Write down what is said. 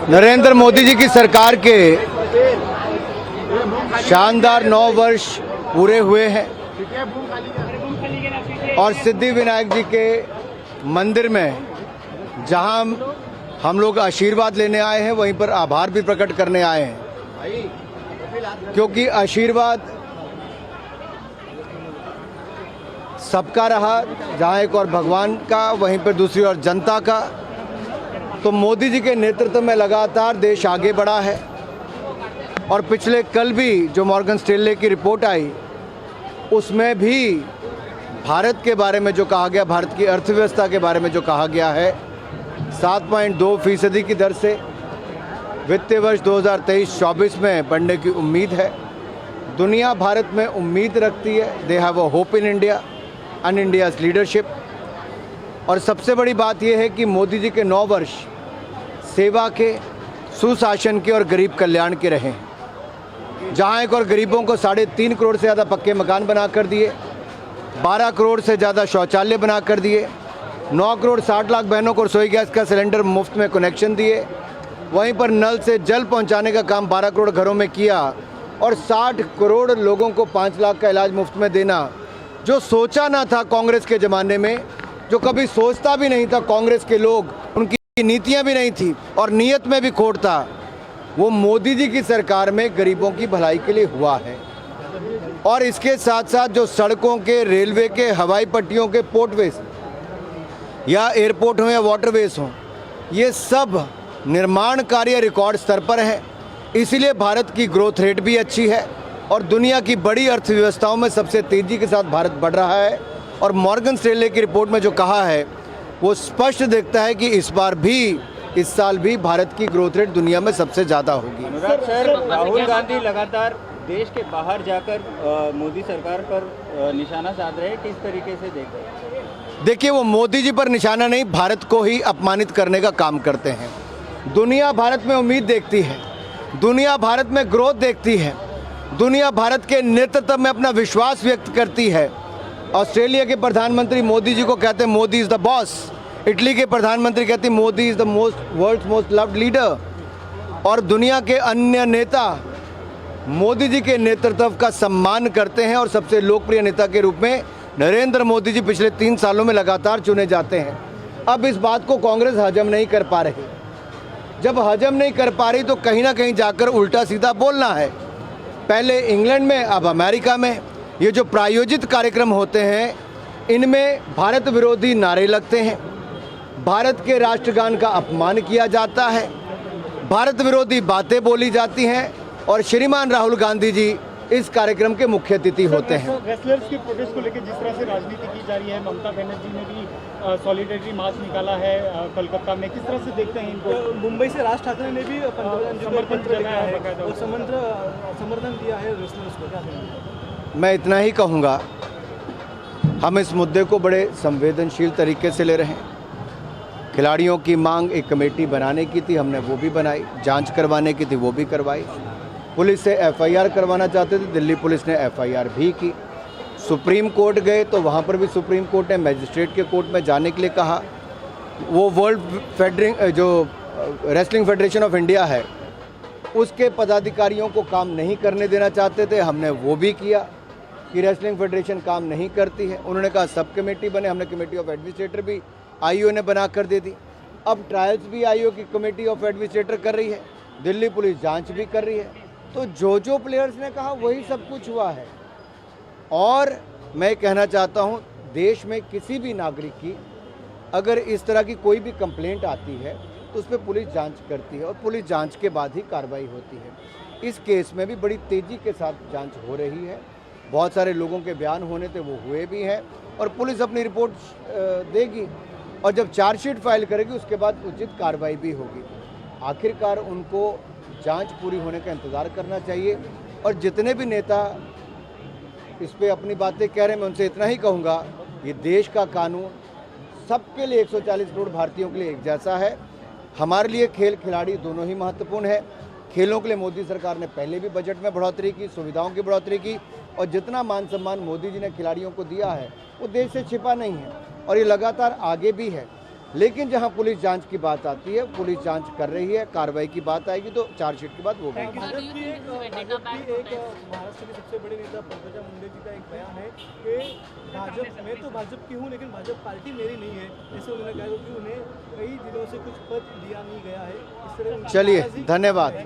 नरेंद्र मोदी जी की सरकार के शानदार 9 वर्ष पूरे हुए हैं और सिद्धि विनायक जी के मंदिर में जहां हम लोग आशीर्वाद लेने आए हैं वहीं पर आभार भी प्रकट करने आए हैं, क्योंकि आशीर्वाद सबका रहा, जहां एक और भगवान का वहीं पर दूसरी ओर जनता का। तो मोदी जी के नेतृत्व में लगातार देश आगे बढ़ा है और पिछले कल भी जो मॉर्गन स्टैनली की रिपोर्ट आई उसमें भी भारत के बारे में जो कहा गया, भारत की अर्थव्यवस्था के बारे में जो कहा गया है, 7.2% की दर से वित्तीय वर्ष 2023-24 में बढ़ने की उम्मीद है। दुनिया भारत में उम्मीद रखती है, they have a hope in India and India's leadership. और सबसे बड़ी बात यह है कि मोदी जी के 9 वर्ष सेवा के, सुशासन के और गरीब कल्याण के रहे, जहां एक और गरीबों को 3.5 करोड़ से ज़्यादा पक्के मकान बना कर दिए, 12 करोड़ से ज़्यादा शौचालय बना कर दिए, 9 करोड़ 60 लाख बहनों को रसोई गैस का सिलेंडर मुफ्त में कनेक्शन दिए, वहीं पर नल से जल पहुंचाने का काम 12 करोड़ घरों में किया और 60 करोड़ लोगों को 5 लाख का इलाज मुफ्त में देना। जो सोचा ना था कांग्रेस के ज़माने में, जो कभी सोचता भी नहीं था कांग्रेस के लोग, उनकी नीतियां भी नहीं थी और नीयत में भी खोट था, वो मोदी जी की सरकार में गरीबों की भलाई के लिए हुआ है। और इसके साथ साथ जो सड़कों के, रेलवे के, हवाई पट्टियों के, पोर्टवेज या एयरपोर्ट हो या वाटरवेज हो, ये सब निर्माण कार्य रिकॉर्ड स्तर पर है। इसीलिए भारत की ग्रोथ रेट भी अच्छी है और दुनिया की बड़ी अर्थव्यवस्थाओं में सबसे तेज़ी के साथ भारत बढ़ रहा है। और मॉर्गन स्टैनली की रिपोर्ट में जो कहा है वो स्पष्ट दिखता है कि इस बार भी, इस साल भी भारत की ग्रोथ रेट दुनिया में सबसे ज़्यादा होगी। सर, राहुल गांधी लगातार देश के बाहर जाकर मोदी सरकार पर निशाना साध रहे हैं, किस तरीके से देख रहे हैं? देखिए, वो मोदी जी पर निशाना नहीं, भारत को ही अपमानित करने का काम करते हैं। दुनिया भारत में उम्मीद देखती है, दुनिया भारत में ग्रोथ देखती है, दुनिया भारत के नेतृत्व में अपना विश्वास व्यक्त करती है। ऑस्ट्रेलिया के प्रधानमंत्री मोदी जी को कहते हैं Modi is the boss, Italy के प्रधानमंत्री कहते हैं Modi is the world's most loved leader. और दुनिया के अन्य नेता मोदी जी के नेतृत्व का सम्मान करते हैं और सबसे लोकप्रिय नेता के रूप में नरेंद्र मोदी जी पिछले 3 सालों में लगातार चुने जाते हैं। अब इस बात को कांग्रेस हजम नहीं कर पा रही। जब हजम नहीं कर पा रही तो कहीं ना कहीं जाकर उल्टा सीधा बोलना है। पहले इंग्लैंड में, अब अमेरिका में ये जो प्रायोजित कार्यक्रम होते हैं, इनमें भारत विरोधी नारे लगते हैं, भारत के राष्ट्रगान का अपमान किया जाता है, भारत विरोधी बातें बोली जाती हैं और श्रीमान राहुल गांधी जी इस कार्यक्रम के मुख्य अतिथि होते हैं। रेसलर्स के प्रोटेस्ट को लेकर जिस तरह से राजनीति की जा रही है, ममता बनर्जी ने भी सॉलिडेरिटी मार्च निकाला है कोलकाता में, किस तरह से देखते हैं इनको? मुंबई से राज ठाकरे ने भी समर्थन दिया है रेसलर्स को, क्या कहेंगे? मैं इतना ही कहूँगा, हम इस मुद्दे को बड़े संवेदनशील तरीके से ले रहे हैं। खिलाड़ियों की मांग एक कमेटी बनाने की थी, हमने वो भी बनाई, जांच करवाने की थी वो भी करवाई, पुलिस से एफआईआर करवाना चाहते थे, दिल्ली पुलिस ने एफआईआर भी की, सुप्रीम कोर्ट गए तो वहाँ पर भी सुप्रीम कोर्ट ने मजिस्ट्रेट के कोर्ट में जाने के लिए कहा। वो रेसलिंग फेडरेशन ऑफ इंडिया है, उसके पदाधिकारियों को काम नहीं करने देना चाहते थे, हमने वो भी किया कि रेसलिंग फेडरेशन काम नहीं करती है। उन्होंने कहा सब कमेटी बने, हमने कमेटी ऑफ एडमिनिस्ट्रेटर भी आईओ ने बना कर दे दी। अब ट्रायल्स भी आईओ की कमेटी ऑफ एडमिनिस्ट्रेटर कर रही है, दिल्ली पुलिस जांच भी कर रही है। तो जो प्लेयर्स ने कहा वही सब कुछ हुआ है। और मैं कहना चाहता हूँ, देश में किसी भी नागरिक की अगर इस तरह की कोई भी कंप्लेंट आती है तो उस पर पुलिस जांच करती है और पुलिस जांच के बाद ही कार्रवाई होती है। इस केस में भी बड़ी तेज़ी के साथ जांच हो रही है, बहुत सारे लोगों के बयान होने थे, वो हुए भी हैं और पुलिस अपनी रिपोर्ट देगी और जब चार्जशीट फाइल करेगी उसके बाद उचित कार्रवाई भी होगी। आखिरकार उनको जांच पूरी होने का इंतज़ार करना चाहिए। और जितने भी नेता इस पर अपनी बातें कह रहे हैं, मैं उनसे इतना ही कहूँगा, ये देश का कानून सबके लिए, 140 करोड़ भारतीयों के लिए एक जैसा है। हमारे लिए खेल खिलाड़ी दोनों ही महत्वपूर्ण है। खेलों के लिए मोदी सरकार ने पहले भी बजट में बढ़ोतरी की, सुविधाओं की बढ़ोतरी की और जितना मान सम्मान मोदी जी ने खिलाड़ियों को दिया है वो देश से छिपा नहीं है और ये लगातार आगे भी है। लेकिन जहां पुलिस जांच की बात आती है, पुलिस जांच कर रही है, कार्रवाई की बात आएगी तो चार्जशीट की बात वो करेगी। भाजपा की एक महाराष्ट्र के सबसे बड़े नेता पंकजा मुंडे जी का एक बयान है कि भाजपा मैं तो भाजपा की हूँ लेकिन भाजपा पार्टी मेरी नहीं है, ऐसे उन्होंने कहा कि उन्हें कई दिनों से कुछ पद दिया नहीं गया है। इस तरह चलिए, धन्यवाद।